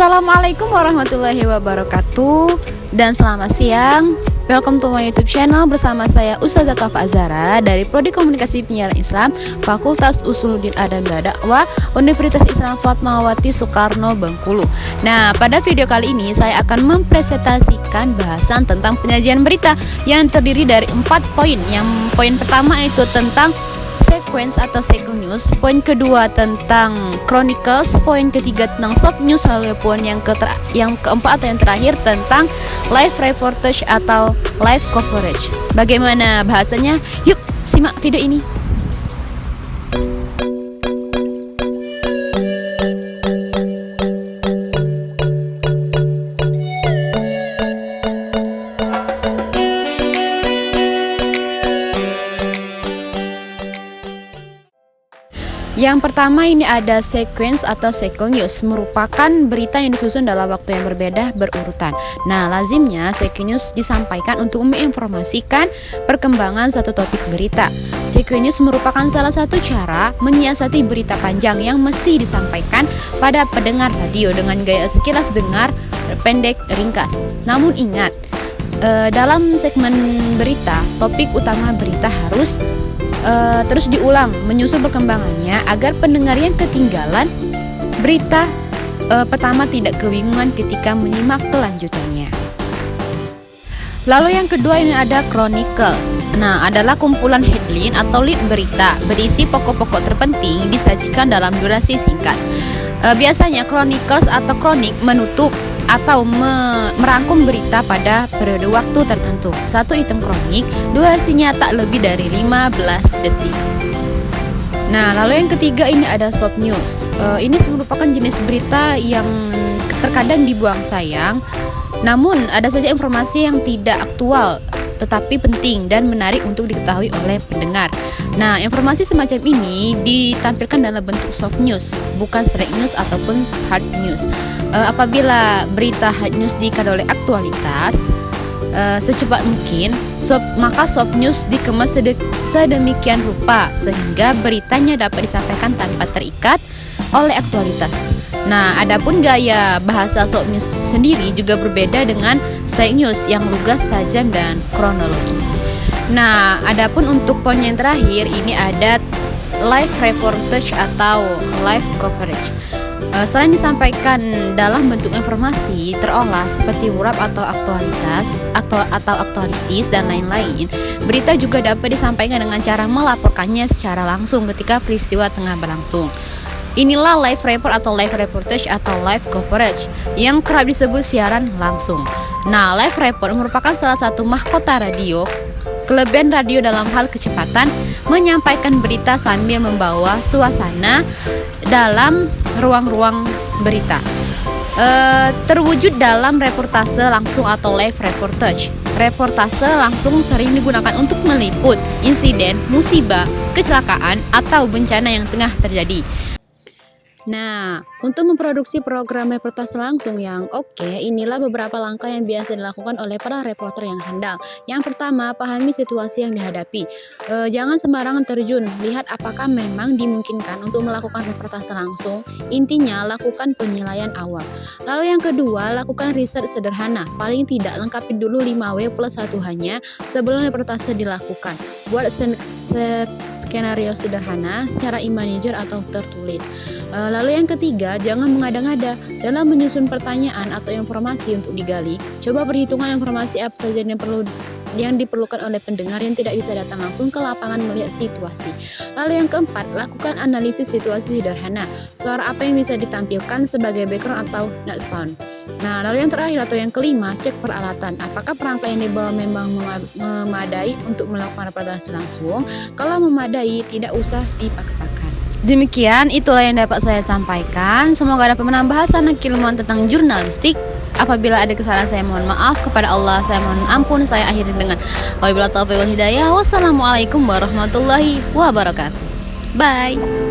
Assalamualaikum warahmatullahi wabarakatuh. Dan selamat siang. Welcome to my YouTube channel bersama saya Ustazah Kafa Azhara dari Prodi Komunikasi Penyiaran Islam Fakultas Usuluddin Adab dan Dakwah Universitas Islam Fatmawati Soekarno Bengkulu. Nah, pada video kali ini saya akan mempresentasikan bahasan tentang penyajian berita yang terdiri dari 4 poin. Yang poin pertama itu tentang sequence atau cycle news, poin kedua tentang chronicles, poin ketiga tentang soft news, lalu poin yang keempat atau yang terakhir tentang live reportage atau live coverage. Bagaimana bahasanya? Yuk simak video ini. Yang pertama ini ada sequence atau cycle news, merupakan berita yang disusun dalam waktu yang berbeda berurutan. Nah, lazimnya cycle news disampaikan untuk menginformasikan perkembangan satu topik berita. Cycle news merupakan salah satu cara menyiasati berita panjang yang mesti disampaikan pada pendengar radio dengan gaya sekilas dengar, pendek, ringkas. Namun ingat, dalam segmen berita, topik utama berita harus terus diulang menyusul perkembangannya agar pendengar yang ketinggalan berita pertama tidak kebingungan ketika menyimak kelanjutannya. Lalu yang kedua ini ada chronicles. Nah, adalah kumpulan headline atau lead berita berisi pokok-pokok terpenting disajikan dalam durasi singkat. Biasanya chronicles atau kronik menutup atau merangkum berita pada periode waktu tertentu. Satu item kronik durasinya tak lebih dari 15 detik. Nah, lalu yang ketiga ini ada soft news. Ini merupakan jenis berita yang terkadang dibuang sayang, namun ada saja informasi yang tidak aktual tetapi penting dan menarik untuk diketahui oleh pendengar. Nah, informasi semacam ini ditampilkan dalam bentuk soft news, bukan straight news ataupun hard news. Apabila berita hard news dikadai oleh aktualitas secepat mungkin, maka soft news dikemas sedemikian rupa sehingga beritanya dapat disampaikan tanpa terikat oleh aktualitas. Nah, adapun gaya bahasa soft news sendiri juga berbeda dengan straight news yang lugas, tajam, dan kronologis. Nah, adapun untuk poin yang terakhir ini ada live reportage atau live coverage. Selain disampaikan dalam bentuk informasi terolah seperti wrap atau aktualitas dan lain-lain, berita juga dapat disampaikan dengan cara melaporkannya secara langsung ketika peristiwa tengah berlangsung. Inilah live report atau live reportage atau live coverage yang kerap disebut siaran langsung. Nah, live report merupakan salah satu mahkota radio. Kelebihan radio dalam hal kecepatan menyampaikan berita sambil membawa suasana dalam ruang-ruang berita. Terwujud dalam reportase langsung atau live reportage. Reportase langsung sering digunakan untuk meliput insiden, musibah, kecelakaan, atau bencana yang tengah terjadi. Nah, untuk memproduksi program reportase langsung yang oke, inilah beberapa langkah yang biasa dilakukan oleh para reporter yang handal. Yang pertama, pahami situasi yang dihadapi. Jangan sembarangan terjun, lihat apakah memang dimungkinkan untuk melakukan reportase langsung. Intinya, lakukan penilaian awal. Lalu yang kedua, lakukan riset sederhana. Paling tidak, lengkapi dulu 5W plus 1 hanya sebelum reportase dilakukan. Buat skenario sederhana secara e-manager atau tertulis. Lalu yang ketiga, jangan mengada-ngada dalam menyusun pertanyaan atau informasi untuk digali. Coba perhitungan informasi apa saja yang diperlukan oleh pendengar yang tidak bisa datang langsung ke lapangan melihat situasi. Lalu yang keempat, lakukan analisis situasi sederhana. Suara apa yang bisa ditampilkan sebagai background atau not sound. Nah, lalu yang terakhir atau yang kelima, cek peralatan. Apakah perangkat yang dibawa memang memadai untuk melakukan reportase langsung? Kalau memadai, tidak usah dipaksakan. Demikian, itulah yang dapat saya sampaikan. Semoga dapat menambah hasanah keilmuan tentang jurnalistik. Apabila ada kesalahan, saya mohon maaf. Kepada Allah saya mohon ampun. Saya akhiri dengan wabillahi taufiq wal hidayah. Wassalamualaikum warahmatullahi wabarakatuh. Bye.